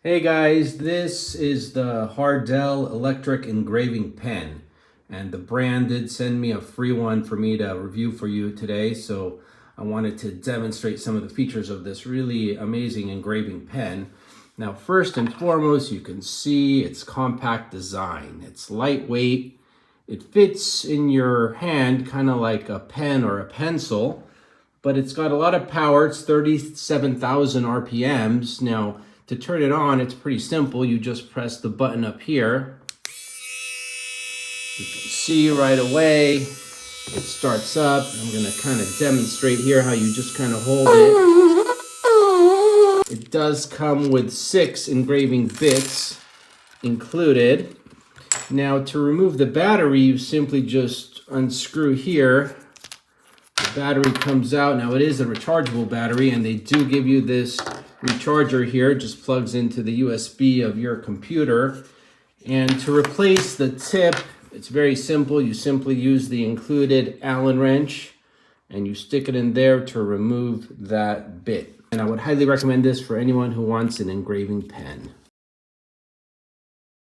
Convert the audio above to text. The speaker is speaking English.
Hey guys, this is the HARDELL Electric Engraving Pen, and the brand did send me a free one for me to review for you today, so I wanted to demonstrate some of the features of this really amazing engraving pen. Now, first and foremost, you can see its compact design. It's lightweight. It fits in your hand kind of like a pen or a pencil, but it's got a lot of power. It's 37,000 RPMs. Now, to turn it on, it's pretty simple. You just press the button up here. You can see right away, it starts up. I'm gonna kind of demonstrate here how you just kind of hold it. It does come with 6 engraving bits included. Now, to remove the battery, you simply just unscrew here. The battery comes out. Now, it is a rechargeable battery, and they do give you this recharger here. It just plugs into the USB of your computer. And to replace the tip, it's very simple. You simply use the included Allen wrench, and you stick it in there to remove that bit. And I would highly recommend this for anyone who wants an engraving pen.